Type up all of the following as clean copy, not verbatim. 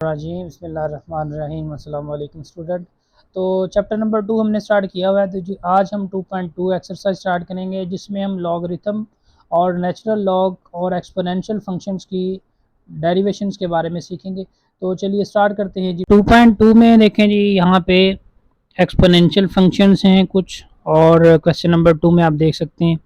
राजीम बिस्मिल्लाहिर्रहमानिर्रहीम अस्सलाम वालेकुम स्टूडेंट। तो चैप्टर नंबर 2 हमने स्टार्ट किया हुआ है। तो आज हम 2.2 एक्सरसाइज स्टार्ट करेंगे, जिसमें हम लॉगरिथम और नेचुरल लॉग और एक्सपोनेंशियल फंक्शंस की डेरिवेशंस के बारे में सीखेंगे। तो चलिए स्टार्ट करते हैं जी। 2.2 में देखें जी, यहाँ पे एक्सपोनेंशियल फंक्शंस हैं कुछ, और क्वेश्चन नंबर 2 में आप देख सकते हैं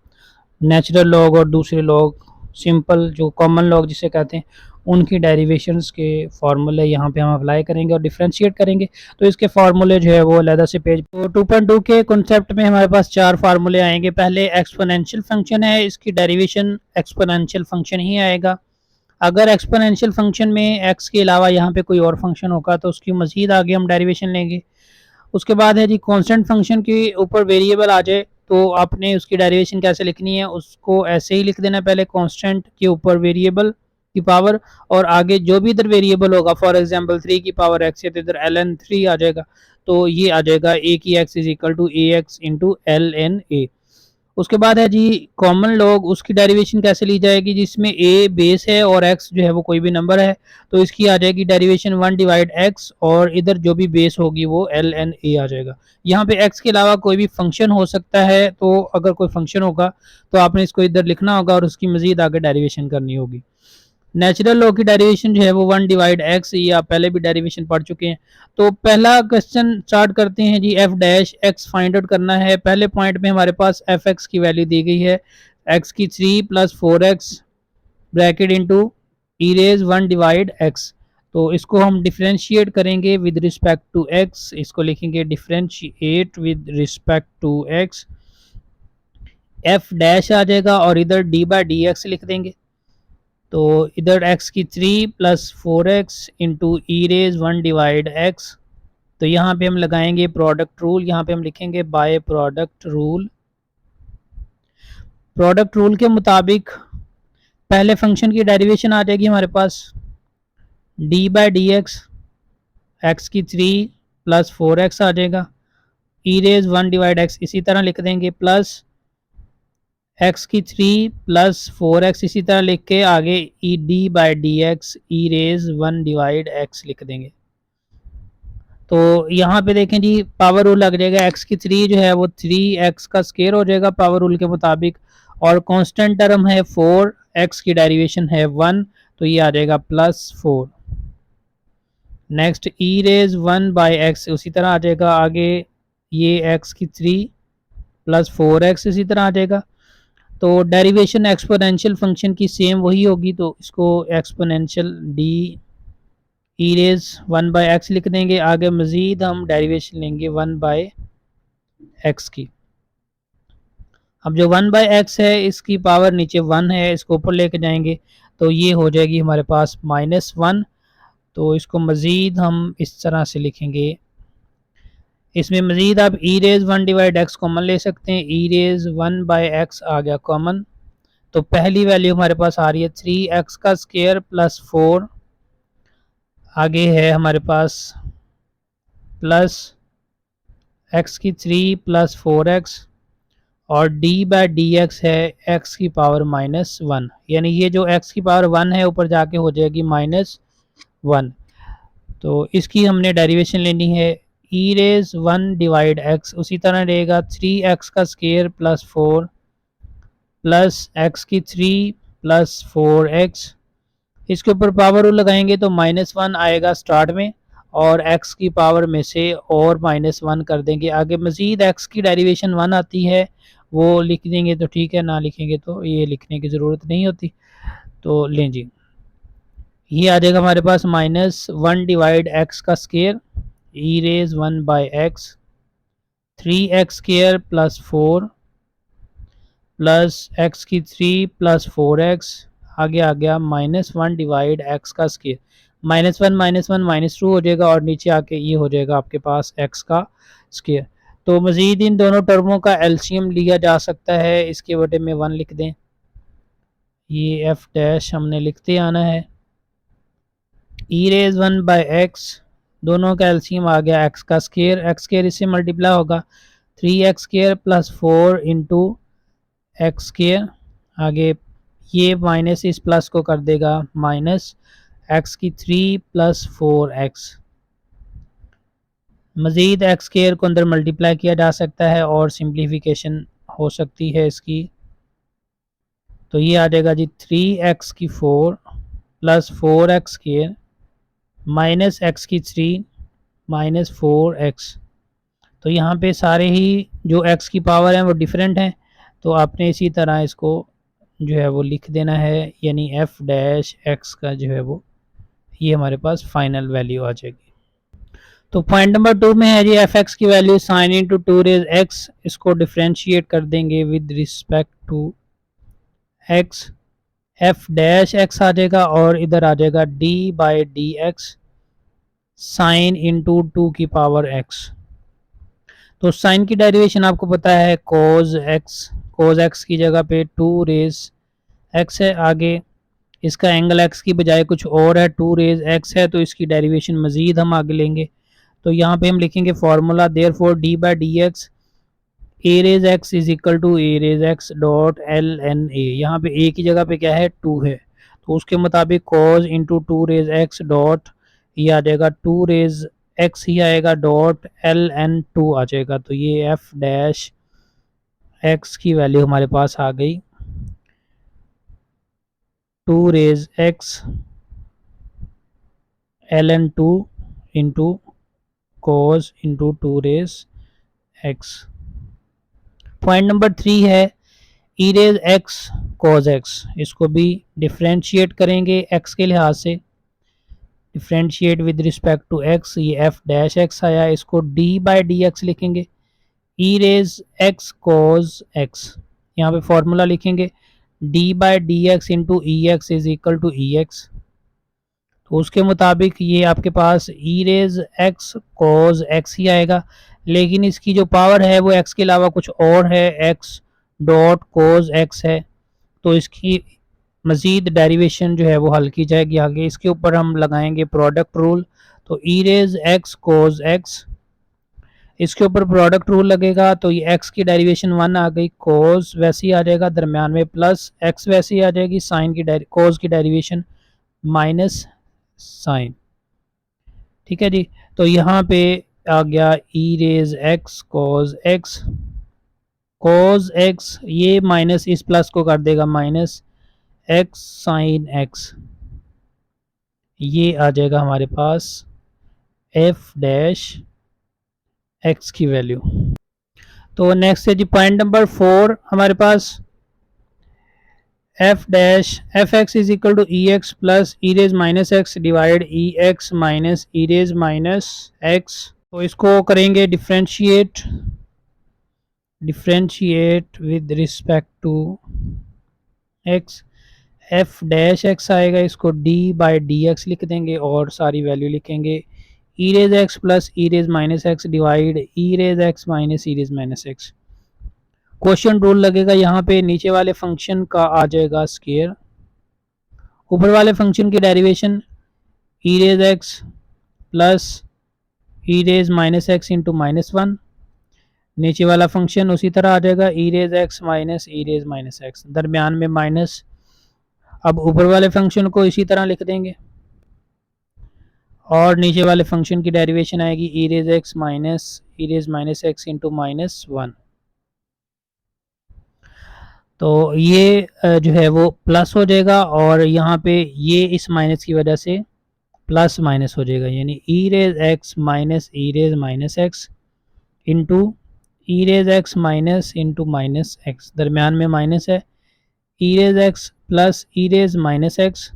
नेचुरल लॉग और दूसरे लॉग, सिंपल जो कॉमन लॉग जिसे कहते हैं, उनकी डेरिवेशंस के फार्मूले यहाँ पे हम अप्लाई करेंगे और डिफ्रेंशिएट करेंगे। तो इसके फार्मूले जो है वो अलग से पेज। तो 2.2 के कॉन्सेप्ट में हमारे पास 4 फार्मूले आएंगे। पहले एक्सपोनेंशियल फंक्शन है, इसकी डेरिवेशन एक्सपोनेंशियल फंक्शन ही आएगा। अगर एक्सपोनेंशियल फंक्शन में एक्स के अलावा यहाँ पे कोई और फंक्शन होगा तो उसकी मजीद आगे हम डेरिवेशन लेंगे। उसके बाद है जी कांस्टेंट फंक्शन के ऊपर वेरिएबल आ जाए तो आपने उसकी डेरिवेशन कैसे लिखनी है, उसको ऐसे ही लिख देना पहले कांस्टेंट के ऊपर वेरिएबल की पावर, और आगे जो भी इधर वेरिएबल होगा, फॉर एग्जांपल 3 की पावर एक्स है तो इधर ln 3 आ जाएगा। तो ये आ जाएगा ए की x is equal to a x into ln a. उसके बाद है जी कॉमन लॉग, उसकी डेरिवेशन कैसे ली जाएगी, जिसमें ए बेस है और एक्स जो है वो कोई भी नंबर है, तो इसकी आ जाएगी डेरिवेशन 1 डिवाइड एक्स, और इधर जो भी बेस होगी वो एल एन ए आ जाएगा। यहाँ पे एक्स के अलावा कोई भी फंक्शन हो सकता है, तो अगर कोई फंक्शन होगा तो आपने इसको इधर लिखना होगा और उसकी मजीद आगे डेरिवेशन करनी होगी। नेचुरल लॉ की डेरिवेशन जो है वो 1 डिवाइड एक्स, ये आप पहले भी डेरिवेशन पढ़ चुके हैं। तो पहला क्वेश्चन स्टार्ट करते हैं जी। F dash X find out करना है। पहले पॉइंट में हमारे पास एफ एक्स की वैल्यू दी गई है, एक्स की 3 plus 4x bracket into E raise 1 divide X. तो इसको हम डिफ्रेंशिएट करेंगे विद रिस्पेक्ट टू एक्स, इसको लिखेंगे differentiate with respect to X. F dash आ जाएगा और इधर डी बाई डी एक्स लिख देंगे। तो इधर x की 3 plus 4x into E raise 1 divide X. तो यहाँ पे हम लगाएंगे प्रोडक्ट रूल, यहाँ पे हम लिखेंगे by product rule. Product rule के मुताबिक पहले फंक्शन की डेरिवेशन आ जाएगी हमारे पास D by D X, X की 3 प्लस 4x आ जाएगा, ई रेज 1 डिवाइड एक्स इसी तरह लिख देंगे, प्लस एक्स की 3 प्लस 4x इसी तरह लिख के आगे e d by D x E raise 1 divide x लिख देंगे। तो यहाँ पे देखें जी पावर रूल लग जाएगा, एक्स की 3 जो है वो 3x का स्केयर हो जाएगा पावर रूल के मुताबिक, और कांस्टेंट टर्म है 4, एक्स की डेरिवेशन है 1, तो ये आ जाएगा plus 4। Next e raise 1 by x उसी तरह आ जाएगा, आगे ये एक्स की 3 प्लस 4x इसी तरह आ जाएगा। तो डेरिवेशन एक्सपोनेंशियल फंक्शन की सेम वही होगी, तो इसको exponential d e raise 1 by x लिख देंगे। आगे मज़ीद हम डेरिवेशन लेंगे 1 बाई एक्स की। अब जो 1 बाई एक्स है इसकी पावर नीचे 1 है, इसको ऊपर लेके जाएंगे तो ये हो जाएगी हमारे पास -1। तो इसको मज़ीद हम इस तरह से लिखेंगे, इसमें मज़ीद आप ई रेज 1 डिवाइड एक्स कॉमन ले सकते हैं, ई रेज 1 बाई एक्स आ गया कॉमन। तो पहली वैल्यू हमारे पास आ रही है 3x का स्केयर प्लस 4, आगे है हमारे पास प्लस x की 3 प्लस 4x, और d बाई डी एक्स है x की पावर -1, यानी ये जो x की पावर 1 है ऊपर जाके हो जाएगी -1। तो इसकी हमने डेरिवेशन लेनी है ई रेज 1 डिवाइड एक्स उसी तरह रहेगा 3x का स्केयर प्लस 4 प्लस एक्स की 3 प्लस 4x, इसके ऊपर पावर लगाएंगे तो -1 आएगा स्टार्ट में, और x की पावर में से और -1 कर देंगे। आगे मज़ीद x की डेरिवेशन 1 आती है, वो लिख देंगे तो ठीक है, ना लिखेंगे तो ये लिखने की ज़रूरत नहीं होती। तो लें जी, ये आ जाएगा हमारे पास -1 डिवाइड एक्स का square e raise 1 by x, 3x square plus 4 plus x की 3 प्लस 4x, आगे आ गया -1 डिवाइड एक्स का स्केयर, -1 -1 -2 हो जाएगा, और नीचे आके ये हो जाएगा आपके पास x का स्केयर। तो मज़ीद इन दोनों टर्मों का एलसीएम लिया जा सकता है, इसके बटे में 1 लिख दें, ये एफ डैश हमने लिखते आना है। ई रेज 1 बाई एक्स, दोनों का एलसीएम आ गया x का स्केयर, x स्केयर इससे मल्टीप्लाई होगा 3x square plus 4 into x square, आगे ये माइनस इस प्लस को कर देगा माइनस, एक्स की 3 प्लस 4x। मज़ीद एक्स स्क्वायर को अंदर मल्टीप्लाई किया जा सकता है और सिंप्लीफिकेशन हो सकती है इसकी। तो ये आ जाएगा जी 3x की 4 plus 4x square minus x की 3 माइनस 4x। तो यहाँ पे सारे ही जो x की पावर हैं वो डिफरेंट हैं, तो आपने इसी तरह इसको जो है वो लिख देना है, यानी f डैश x का जो है वो ये हमारे पास फाइनल वैल्यू आ जाएगी। तो पॉइंट नंबर 2 में है जी एफ एक्स की value sine into 2 raise X, इसको डिफ्रेंशिएट कर देंगे with respect to X. F dash X आ जाएगा और इधर आ जाएगा D by D X sine into 2 की पावर एक्स। तो साइन की डेरिवेशन आपको पता है कोज एक्स की जगह पे 2 रेज एक्स है, आगे इसका एंगल एक्स की बजाय कुछ और है, 2 रेज एक्स है, तो इसकी डेरिवेशन मजीद हम आगे लेंगे। तो यहाँ पे हम लिखेंगे formula therefore d by D x a raise x is equal to a raise x dot l n a. यहाँ पे ए की जगह पे क्या है 2 है, तो उसके मुताबिक cause into 2 raise x dot ये आ जाएगा 2 रेज एक्स ही आएगा डॉट एल एन 2 आ जाएगा। तो ये एफ डैश एक्स की वैल्यू हमारे पास आ गई 2 raise x l n 2 into cos into 2 raise x. Point number 3 है ई रेज एक्स कॉज एक्स, इसको भी डिफ्रेंशिएट करेंगे एक्स के लिहाज से, differentiate with respect to x, ये एफ डैश एक्स आया, इसको डी बाई डी एक्स लिखेंगे ई रेज एक्स कॉज एक्स। यहाँ पे फॉर्मूला लिखेंगे d by D x into e x is equal to E x. तो उसके मुताबिक ये आपके पास e raise x cos x ही आएगा, लेकिन इसकी जो पावर है वो एक्स के अलावा कुछ और है, एक्स डॉट कोज एक्स है। तो इसकी मज़ीद डेरिवेशन जो है वो हल की जाएगी आगे, इसके ऊपर हम लगाएंगे प्रोडक्ट रूल। तो ई रेज एक्स कोज एक्स, इसके ऊपर प्रोडक्ट रूल लगेगा, तो ये एक्स की डेरिवेशन 1 आ गई, कोज वैसी आ जाएगा दरम्यान में, प्लस एक्स वैसी आ जाएगी, साइन की कोज की डेरिवेशन माइनस साइन। ठीक है जी, तो यहाँ पे आ गया ई रेज एक्स कॉज एक्स, ये माइनस इस प्लस को कर देगा माइनस एक्स साइन एक्स, ये आ जाएगा हमारे पास एफ डैश एक्स की वैल्यू। तो नेक्स्ट है जी पॉइंट नंबर 4 हमारे पास F dash F X is equal to E X plus E raise minus X divide E X minus E raise minus x. तो इसको करेंगे differentiate with respect to X, F dash X आएगा, इसको d by D x लिख देंगे और सारी value लिखेंगे ई रेज एक्स प्लस ई raise minus X divide E raise x minus ई raise minus X. Question rule लगेगा यहाँ पे, नीचे वाले फंक्शन का आ जाएगा स्क्वायर, ऊपर वाले फंक्शन की डेरिवेशन ई रेज एक्स प्लस ई raise minus X into minus 1, नीचे वाला फंक्शन उसी तरह आ जाएगा ई रेज एक्स माइनस ई रेज माइनस एक्स, दरमियान में माइनस। अब ऊपर वाले फंक्शन को इसी तरह लिख देंगे और नीचे वाले फंक्शन की डेरिवेशन आएगी ई रेज एक्स माइनस ई raise minus X into minus 1। तो ये जो है वो प्लस हो जाएगा और यहाँ पे ये इस माइनस की वजह से प्लस माइनस हो जाएगा, यानी ई रेज एक्स माइनस ई raise minus X into E raise x minus into minus X, दरमियान में माइनस है, ई रेज एक्स प्लस ई रेज माइनस एक्स,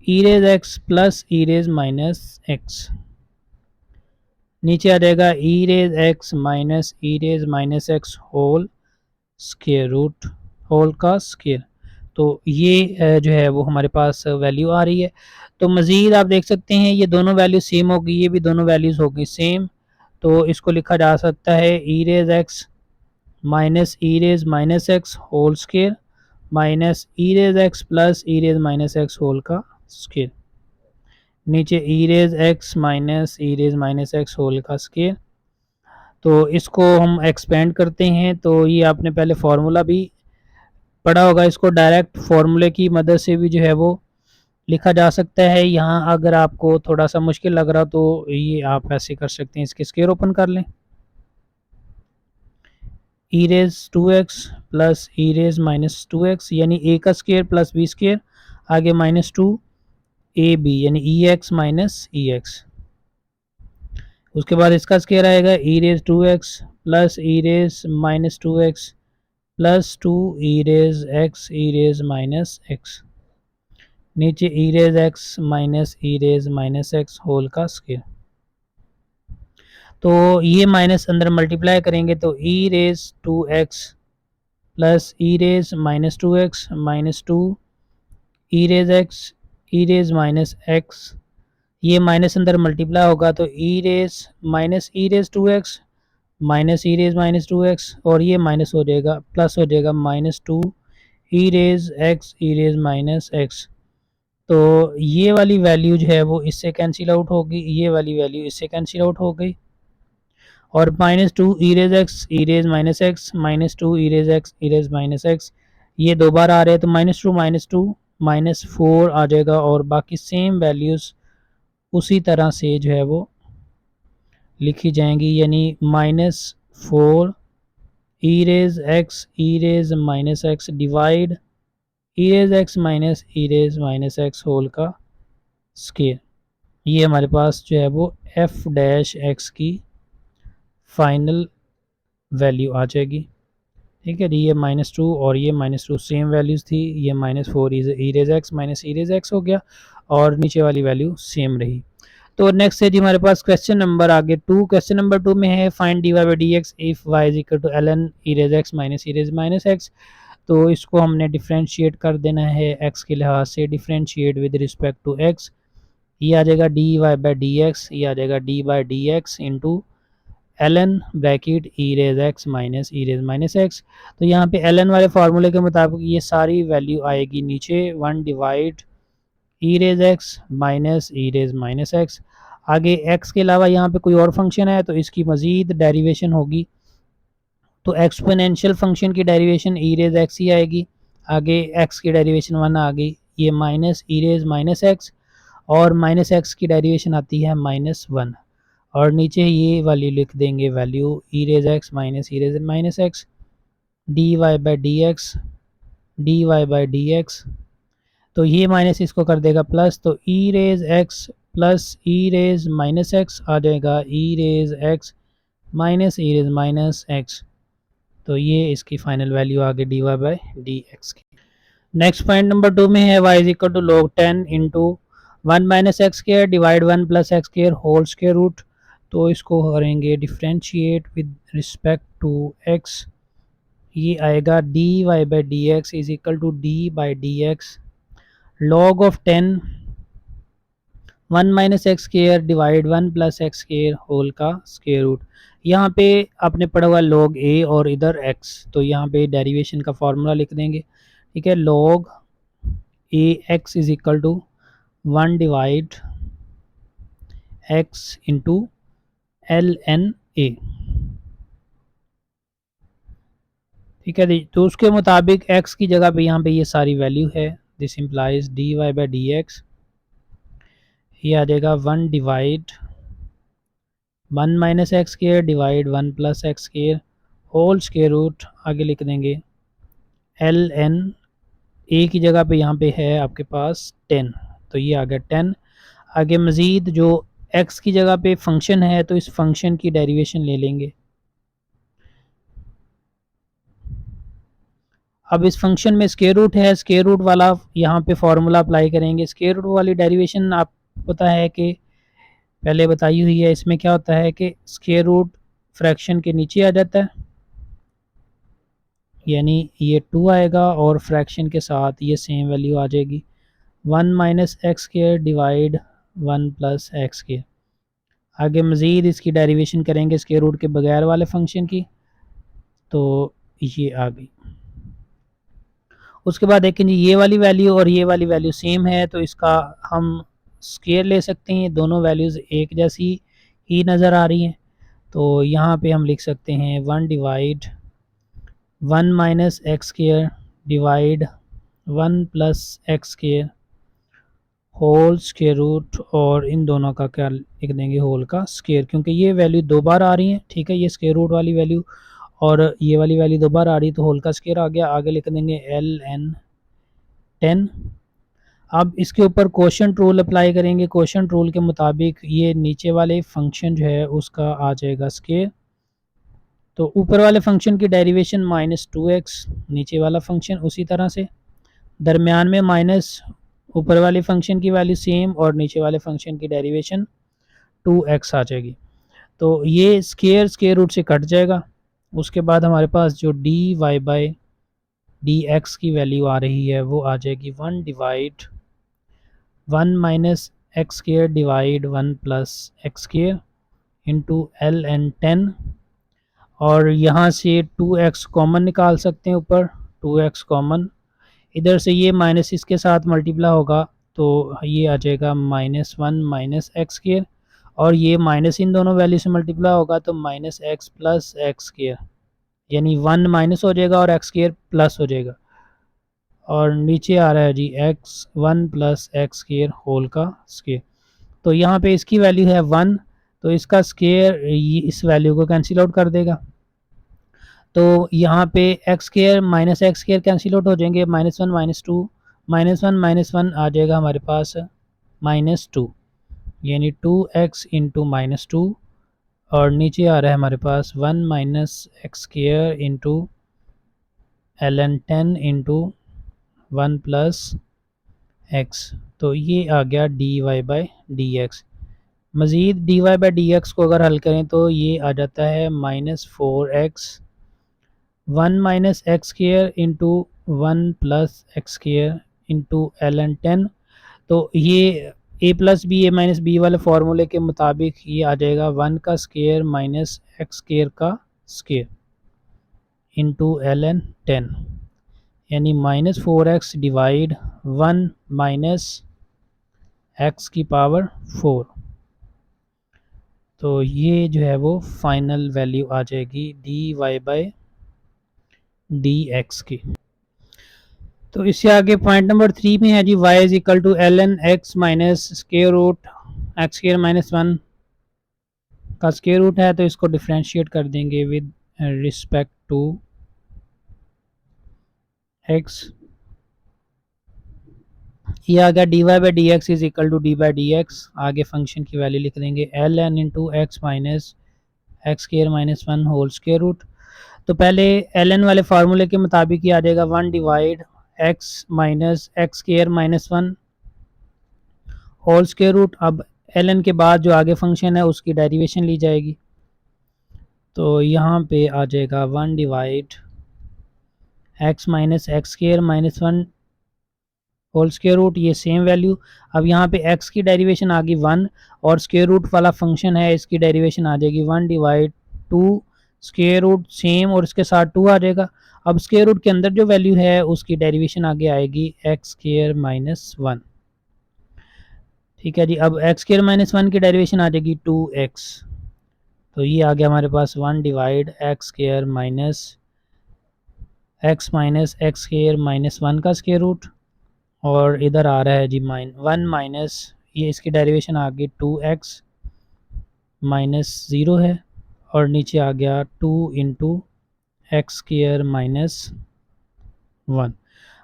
ई रेज एक्स प्लस ई रेज माइनस एक्स, नीचे आ जाएगा ई रेज एक्स माइनस ई raise minus X whole square root whole का square. तो ये जो है वो हमारे पास वैल्यू आ रही है। तो मज़ीद आप देख सकते हैं ये दोनों वैल्यू सेम होगी, ये भी दोनों वैल्यूज़ होगी सेम, तो इसको लिखा जा सकता है ई रेज एक्स माइनस ई raise minus X whole square minus ई रेज एक्स प्लस ई रेज माइनस एक्स होल का स्क्वायर, नीचे ई रेज एक्स माइनस ई रेज माइनस एक्स होल का स्क्वायर। तो इसको हम एक्सपेंड करते हैं, तो ये आपने पहले फार्मूला भी पढ़ा होगा, इसको डायरेक्ट फार्मूले की मदद से भी जो है वो लिखा जा सकता है। यहाँ अगर आपको थोड़ा सा मुश्किल लग रहा तो ये आप ऐसे कर सकते हैं, इसके स्क्वायर ओपन कर लें, ई रेज 2x प्लस ई रेज माइनस 2x यानी a का स्क्वायर प्लस b स्क्वायर, आगे माइनस 2 ए बी यानी ई एक्स माइनस ई एक्स। उसके बाद इसका स्क्वायर आएगा ई रेज 2x प्लस ई raise minus 2x plus 2 E raise x E raise minus x, नीचे E raise x minus ई raise minus x whole का square. तो ये माइनस अंदर मल्टीप्लाई करेंगे तो ई रेज 2x प्लस ई raise minus 2x minus 2 E raise x E raise minus x, ये minus अंदर multiply होगा तो ई raise 2x minus two X और ये माइनस हो जाएगा प्लस हो जाएगा minus 2 E raise x E raise minus x। तो ये वाली वैल्यू जो है वो इससे कैंसिल आउट होगी, ये वाली वैल्यू इससे कैंसिल आउट हो गई, और माइनस 2 ई रेज एक्स ई raise minus x minus 2 E raise x ई रेज माइनस एक्स, ये दो बार आ रहे हैं तो माइनस टू माइनस 4 आ जाएगा, और बाकी सेम वैल्यूज़ उसी तरह से जो है वो लिखी जाएंगी, यानी -4 ई रेज एक्स ई raise minus X divide E raise x minus ई रेज माइनस एक्स होल का स्क्वायर। ये हमारे पास जो है वो एफ डैश एक्स की फाइनल वैल्यू आ जाएगी। ठीक है जी, ये -2 और ये -2 सेम वैल्यूज़ थी, ये -4 ई रेज एक्स माइनस ई रेज एक्स हो गया और नीचे वाली वैल्यू सेम रही। तो नेक्स्ट है जी हमारे पास क्वेश्चन नंबर आगे 2। क्वेश्चन नंबर 2 में है find d Y by D x if y is equal to l n e raise x minus E raise minus x. तो इसको हमने डिफ्रेंशिएट कर देना है एक्स के लिहाज से, differentiate with respect to x. ये आ जाएगा d Y by D x, ये आ जाएगा D by D x into l n bracket e raise x minus E raise minus x. तो यहाँ पे एल एन वाले फार्मूले के मुताबिक ये सारी वैल्यू आएगी नीचे 1 divide E raise x minus ई रेज माइनस एक्स। आगे एक्स के अलावा यहाँ पे कोई और फंक्शन है तो इसकी मज़ीद डेरिवेशन होगी, तो एक्सपोनेंशियल फंक्शन की डेरिवेशन ई रेज एक्स ही आएगी, आगे एक्स की डेरिवेशन 1 आ गई, ये माइनस ई रेज माइनस एक्स और माइनस एक्स की डेरिवेशन आती है -1, और नीचे ये वाली लिख देंगे value e raise x minus E raise minus x d Y by D x d Y by D x. तो ये माइनस इसको कर देगा प्लस, तो ई रेज एक्स प्लस ई रेज माइनस एक्स आ जाएगा ई रेज एक्स माइनस ई रेज माइनस एक्स। तो ये इसकी फाइनल वैल्यू आ गई d Y by D x की। नेक्स्ट पॉइंट नंबर 2 में है y is equal to log 10 into 1 minus x square divide 1 plus x square whole square root. तो इसको करेंगे differentiate with respect to x, ये आएगा d Y by D x is equal to d by D x log of 10 1 minus x square divide 1 plus x square whole का square root. यहाँ पे आपने पढ़ा हुआ log a और इधर x, तो यहाँ पे डेरिवेशन का फार्मूला लिख देंगे। ठीक है, log a x is equal to 1 divide x into l n a. ठीक है जी, तो उसके मुताबिक x की जगह पे यहाँ पे ये सारी वैल्यू है, this implies d Y by D x, ये आ जाएगा 1 divide 1 minus x square divide 1 plus x square whole square root, आगे लिख देंगे एल एन ए की जगह पे यहाँ पे है आपके पास 10, तो ये आ गया 10। आगे मज़ीद जो x की जगह पे फंक्शन है तो इस फंक्शन की डेरिवेशन ले लेंगे। अब इस फंक्शन में स्क्वायर रूट है, स्क्वायर रूट वाला यहाँ पे फार्मूला अप्लाई करेंगे। स्क्वायर रूट वाली डेरिवेशन आप पता है कि पहले बताई हुई है, इसमें क्या होता है कि स्क्वायर रूट फ्रैक्शन के नीचे आ जाता है, यानी ये 2 आएगा और फ्रैक्शन के साथ ये सेम वैल्यू आ जाएगी 1 minus x square divide 1 plus x square. आगे मज़ीद इसकी डेरिवेशन करेंगे स्क्वायर रूट के बगैर वाले फंक्शन की, तो ये आ गई। उसके बाद देखें जी ये वाली वैल्यू और ये वाली वैल्यू सेम है, तो इसका हम स्क्वायर ले सकते हैं, दोनों वैल्यूज़ एक जैसी ही नज़र आ रही हैं। तो यहाँ पे हम लिख सकते हैं 1 divide 1 minus x square divide 1 plus x square whole square root और इन दोनों का क्या लिख देंगे, होल का स्क्वायर, क्योंकि ये वैल्यू दो बार आ रही है, ठीक है, ये स्क्वायर रूट वाली वैल्यू और ये वाली वैल्यू दो बार आ रही है, तो होल का स्क्वायर आ गया। आगे लिख देंगे ln 10। अब इसके ऊपर क्वोशंट रूल अप्लाई करेंगे। क्वोशंट रूल के मुताबिक ये नीचे वाले फंक्शन जो है उसका आ जाएगा स्क्वायर। तो ऊपर वाले फंक्शन की डेरिवेशन -2x, नीचे वाला फंक्शन उसी तरह से, दरमियान में माइनस, ऊपर वाले फंक्शन की वैल्यू सेम और नीचे वाले फंक्शन की डेरिवेशन 2x आ जाएगी। तो ये स्क्वायर रूट से कट जाएगा। उसके बाद हमारे पास जो dy/dx की वैल्यू आ रही है वो आ जाएगी 1 minus x square divide 1 plus x square into ln 10। और यहाँ से 2x कॉमन निकाल सकते हैं, ऊपर 2x कॉमन, इधर से ये माइनस इसके साथ मल्टीप्लाई होगा तो ये आ जाएगा -1 माइनस एक्स स्क्वायर, और ये माइनस इन दोनों वैल्यू से मल्टीप्लाई होगा तो -x प्लस एक्स स्क्वायर, यानी 1 माइनस हो जाएगा और एक्स स्क्वायर प्लस हो जाएगा। और नीचे आ रहा है जी x1 plus x square whole का स्क्वायर। तो यहाँ पे इसकी वैल्यू है 1, तो इसका स्क्वायर इस वैल्यू को कैंसिल आउट कर देगा। तो यहाँ पे x square minus x square cancel out हो जाएंगे, -1 -2, -1 आ जाएगा हमारे पास -2, यानी 2x इंटू -2, और नीचे आ रहा है हमारे पास 1 minus x square into ln 10 into 1 plus x. तो ये आ गया dy/dx। मज़ीद dy/dx को अगर हल करें तो ये आ जाता है -4x 1 minus x square into 1 plus x square into ln 10। तो ये a plus b, a minus b वाले फार्मूले के मुताबिक ये आ जाएगा 1 का स्क्वायर माइनस एक्स स्क्वायर का स्क्वायर इंटू ln 10, यानी -4x डिवाइड 1 माइनस एक्स की पावर 4। तो ये जो है वो फाइनल वैल्यू आ जाएगी dy/dx की। तो इससे आगे पॉइंट नंबर 3 में है जी y is equal to ln x minus square root x square -1 का स्क्वायर रूट है, तो इसको डिफ्रेंशिएट कर देंगे विद रिस्पेक्ट टू x। ये आ गया dy/dx is equal to d/dx। आगे फंक्शन की वैल्यू लिख देंगे ln into x minus x square -1 whole square root. तो पहले ln वाले फार्मूले के मुताबिक ये आ जाएगा 1 divide x minus x square -1 whole square root. अब ln के बाद जो आगे फंक्शन है उसकी डेरिवेशन ली जाएगी, तो यहाँ पे आ जाएगा 1 divide x minus x square -1 whole square root, ये सेम वैल्यू। अब यहाँ पे x की डेरिवेशन आ गई 1 और स्क्वायर रूट वाला फंक्शन है इसकी डेरिवेशन आ जाएगी 1 डिवाइड 2 स्क्वायर रूट, सेम, और इसके साथ 2 आ जाएगा। अब स्क्वायर रूट के अंदर जो वैल्यू है उसकी डेरिवेशन आगे आएगी एक्स स्क्वायर -1। ठीक है जी। अब एक्स स्क्वायर -1 की डेरिवेशन आ जाएगी 2x। तो ये आ गया हमारे पास 1 divide x square minus x square -1 का स्क्वायर रूट, और इधर आ रहा है जी 1 माइनस, ये इसकी डेरिवेशन आ गई 2x -0 है, और नीचे आ गया 2 इंटू एक्स स्क्वायर -1।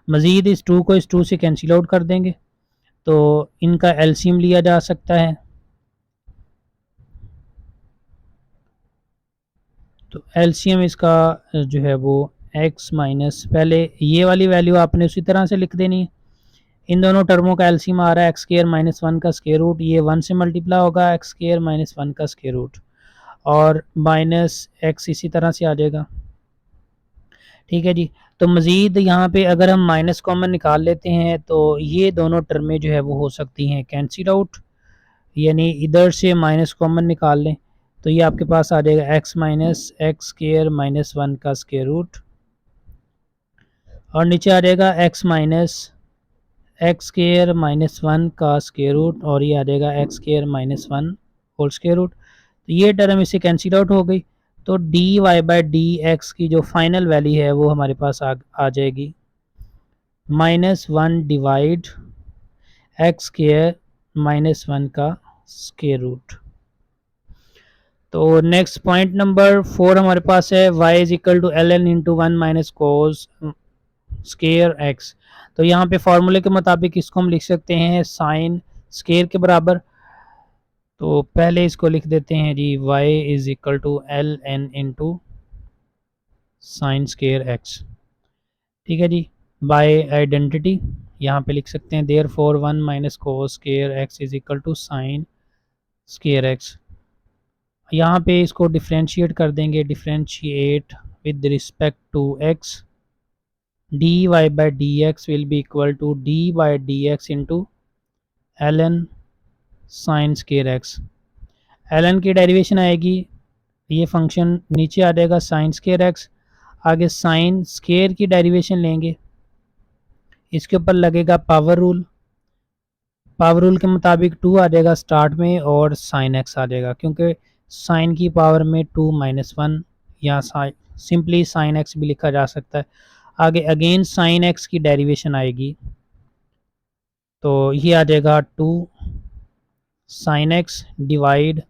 मज़ीद इस 2 को इस 2 से कैंसिल आउट कर देंगे, तो इनका एलसीएम लिया जा सकता है। तो एलसीएम इसका जो है वो x माइनस, पहले ये वाली वैल्यू आपने उसी तरह से लिख देनी है। इन दोनों टर्मों का एलसीएम आ रहा है एक्स स्क्वायर -1 का स्क्वायर रूट, ये 1 से मल्टीप्लाई होगा एक्स स्क्वायर -1 का स्क्वायर रूट, और माइनस एक्स इसी तरह से आ जाएगा। ठीक है जी। तो मज़ीद यहाँ पे अगर हम माइनस कॉमन निकाल लेते हैं तो ये दोनों टर्में जो है वो हो सकती हैं कैंसिल आउट, यानी इधर से माइनस कॉमन निकाल लें तो ये आपके पास आ जाएगा x माइनस एक्स स्क्वायर -1 का स्क्वायर रूट, और नीचे आ जाएगा x माइनस एक्स स्क्वायर -1 का स्क्वायर रूट, और ये आ जाएगा x square -1 whole square root. तो ये टर्म इससे कैंसिल आउट हो गई, तो dy/dx की जो फाइनल वैल्यू है वो हमारे पास आ जाएगी -1 डिवाइड एक्स स्क्वायर माइनस 1 का स्क्वायर रूट। तो नेक्स्ट पॉइंट नंबर 4 हमारे पास है y is equal to l n into one minus cos square x. तो यहाँ पे फॉर्मूले के मुताबिक इसको हम लिख सकते हैं साइन स्केयर के बराबर। तो पहले इसको लिख देते हैं जी y is equal to l n into sine square x. ठीक है जी, बाय आइडेंटिटी यहाँ पे लिख सकते हैं therefore one minus cos square x is equal to sine square x. यहाँ पे इसको डिफ्रेंशिएट कर देंगे, differentiate with respect to x, d Y by D x will be equal to d by D x into l n sine square x. L n की derivation आएगी, ये function नीचे आ जाएगा साइन स्केयर एक्स। आगे sine square की derivation लेंगे, इसके ऊपर लगेगा पावर रूल। पावर रूल के मुताबिक 2 आ जाएगा स्टार्ट में और साइन एक्स आ जाएगा, क्योंकि साइन की पावर में 2 माइनस वन, या सिंपली साइन एक्स भी लिखा जा सकता है। आगे अगेन साइन एक्स की डेरिवेशन आएगी, तो ये आ जाएगा 2 sine X divide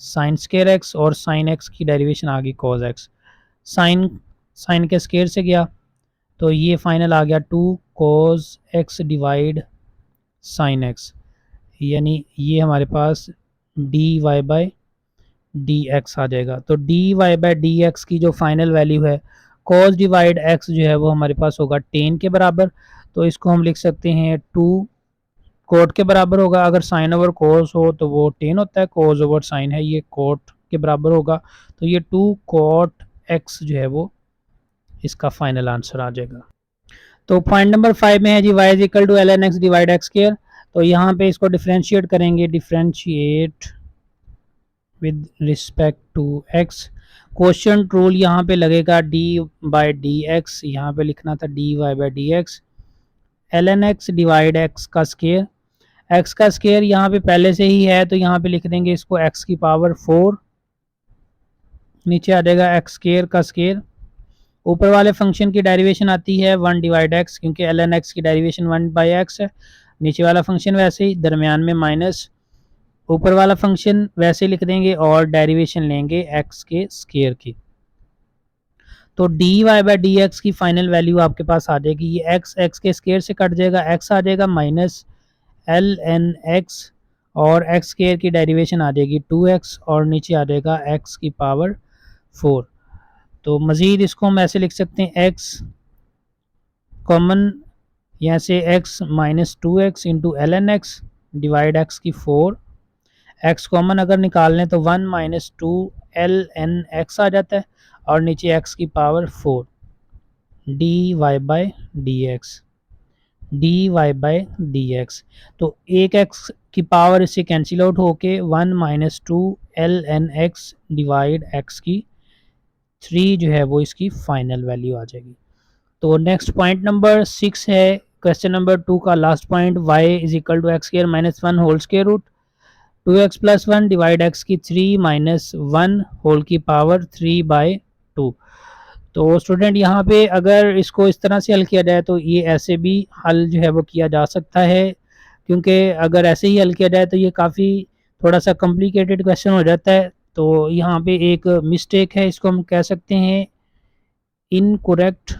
sine square X, और साइन एक्स की डेरिवेशन आ गई कॉज एक्स। साइन साइन के स्केयर से गया, तो ये फाइनल आ गया 2 cos X divide sine X, यानी ये हमारे पास D Y by D X आ जाएगा। तो D Y by D x की जो फाइनल वैल्यू है कॉस डिवाइड एक्स जो है वो हमारे पास होगा टेन के बराबर। तो इसको हम लिख सकते हैं 2 कोट के बराबर होगा। अगर साइन ओवर कोस हो तो वो टेन होता है, कोस ओवर साइन है, ये कोट के बराबर होगा। तो ये 2 कोट एक्स जो है वो इसका फाइनल आंसर आ जाएगा। तो पॉइंट नंबर 5 में है जी y is equal to l n x divide x square. तो यहाँ पे इसको डिफ्रेंशिएट करेंगे, differentiate with respect to x। Quotient rule यहाँ पे लगेगा डी बाई डी एक्स, यहाँ पे लिखना था d Y by D x, l n x divide x का स्केयर। एक्स का स्केयर यहाँ पे पहले से ही है, तो यहाँ पे लिख देंगे इसको एक्स की पावर 4, नीचे आ जाएगा एक्स स्केयर का स्केयर। ऊपर वाले फंक्शन की डेरिवेशन आती है 1 डिवाइड एक्स, क्योंकि एल एन एक्स की डेरिवेशन 1 बाई एक्स है। नीचे वाला फंक्शन वैसे ही, दरमियान में माइनस, ऊपर वाला फंक्शन वैसे लिख देंगे और डेरिवेशन लेंगे एक्स के स्केयर की। तो D Y by D x की फाइनल वैल्यू आपके पास आ जाएगी, ये एक्स एक्स के स्केयर से कट जाएगा, एक्स आ जाएगा माइनस एल एन एक्स, और एक्स स्केयर की डेरिवेशन आ जाएगी 2x, और नीचे आ जाएगा एक्स की पावर 4। तो मज़ीद इसको हम ऐसे लिख सकते हैं एक्स कॉमन, यहाँ से x minus 2x into l n x divide x की 4। एक्स कॉमन अगर निकाल लें तो 1 माइनस 2 एल एन एक्स आ जाता है, और नीचे एक्स की power 4 d Y by D x, d Y by D x. तो एक एक्स की पावर इससे कैंसिल आउट होके 1 minus 2 l n x divide x की 3 जो है वो इसकी फाइनल वैल्यू आ जाएगी। तो नेक्स्ट पॉइंट नंबर 6 है क्वेश्चन नंबर 2 का last point, y is equal to x square minus 1 whole square root 2x plus 1 divide x की 3 माइनस 1 होल की पावर 3 बाई 2। तो स्टूडेंट यहाँ पे अगर इसको इस तरह से हल किया जाए तो ये ऐसे भी हल जो है वो किया जा सकता है, क्योंकि अगर ऐसे ही हल किया जाए तो ये काफ़ी थोड़ा सा कॉम्प्लिकेटेड क्वेश्चन हो जाता है। तो यहाँ पे एक मिस्टेक है, इसको हम कह सकते हैं इनकरेक्ट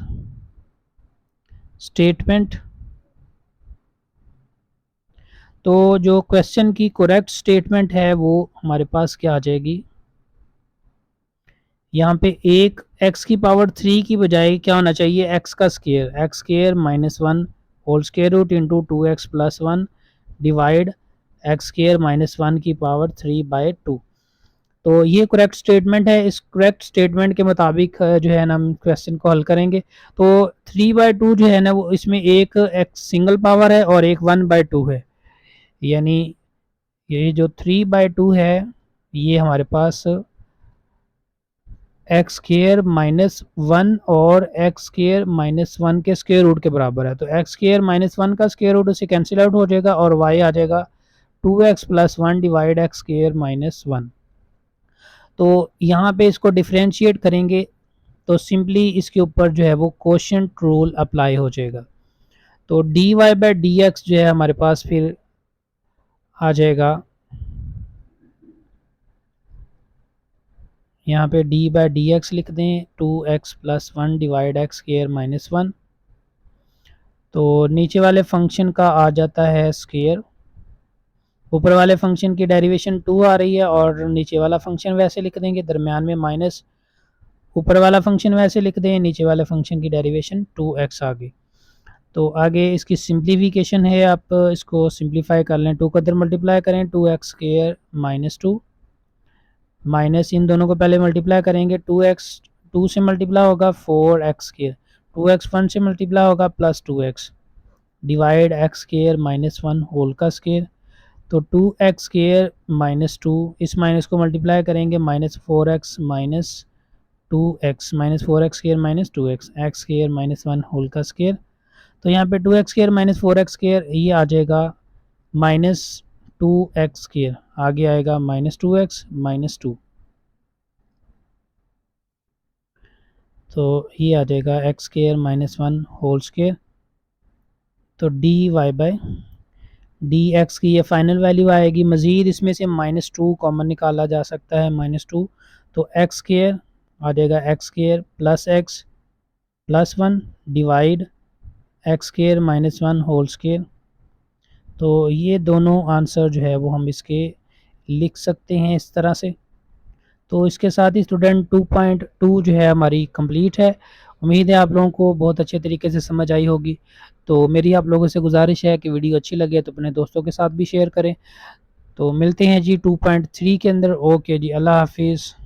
स्टेटमेंट। तो जो क्वेश्चन की करेक्ट स्टेटमेंट है वो हमारे पास क्या आ जाएगी, यहाँ पे एक x की पावर 3 की बजाय क्या होना चाहिए, x का square, x square minus 1 whole square root into 2x plus 1 divide x square minus 1 की पावर 3 बाई 2। तो ये करेक्ट स्टेटमेंट है। इस करेक्ट स्टेटमेंट के मुताबिक जो है ना हम क्वेश्चन को हल करेंगे। तो 3 बाई 2 जो है ना वो इसमें एक x सिंगल पावर है और एक 1 बाई 2 है, यानी ये जो 3 बाई 2 है ये हमारे पास एक्स स्केयर माइनस 1 और एक्स स्केयर माइनस 1 के स्केयर रूट के बराबर है। तो एक्स स्केयर माइनस 1 का स्केयर रूट उसे कैंसिल आउट हो जाएगा और y आ जाएगा 2x plus 1 divide x square minus 1। तो यहाँ पे इसको डिफ्रेंशिएट करेंगे तो सिंपली इसके ऊपर जो है वो क्वोशिएंट रूल अप्लाई हो जाएगा। तो D Y by D x जो है हमारे पास फिर आ जाएगा, यहाँ पे डी बाई डी एक्स लिख दें 2x plus 1 divide x square minus 1। तो नीचे वाले फंक्शन का आ जाता है स्क्वायर, ऊपर वाले फंक्शन की डेरिवेशन 2 आ रही है और नीचे वाला फंक्शन वैसे लिख देंगे, दरमियान में माइनस, ऊपर वाला फंक्शन वैसे लिख दें, नीचे वाले फंक्शन की डेरिवेशन 2x आ गई। तो आगे इसकी सिंप्लीफिकेशन है, आप इसको सिंप्लीफाई कर लें, 2 को इधर मल्टीप्लाई करें 2x स्क्वायर माइनस 2, माइनस इन दोनों को पहले मल्टीप्लाई करेंगे, 2x 2 से मल्टीप्लाई होगा 4x स्क्वायर, 2x 1 से मल्टीप्लाई होगा plus 2x divide x square minus 1 whole का स्क्वायर। तो 2x स्क्वायर माइनस 2, इस माइनस को मल्टीप्लाई करेंगे minus 4x minus 2x minus 4x square minus 2x x square minus 1 whole का square. तो यहाँ पे 2x square minus 4x square ये आ जाएगा माइनस 2x स्क्वायर, आगे आएगा माइनस 2x माइनस 2, तो ये आ जाएगा x square minus 1 whole square. तो D Y by D x की ये फाइनल वैल्यू आएगी। मज़ीद इसमें से माइनस 2 कॉमन निकाला जा सकता है, माइनस 2, तो एक्स स्क्वायर आ जाएगा x square plus x plus 1 divide x square minus 1 whole square. तो ये दोनों आंसर जो है वो हम इसके लिख सकते हैं इस तरह से। तो इसके साथ ही स्टूडेंट 2.2 जो है हमारी कंप्लीट है। उम्मीद है आप लोगों को बहुत अच्छे तरीके से समझ आई होगी। तो मेरी आप लोगों से गुजारिश है कि वीडियो अच्छी लगे तो अपने दोस्तों के साथ भी शेयर करें। तो मिलते हैं जी 2.3 के अंदर। ओके जी, अल्लाह हाफिज़।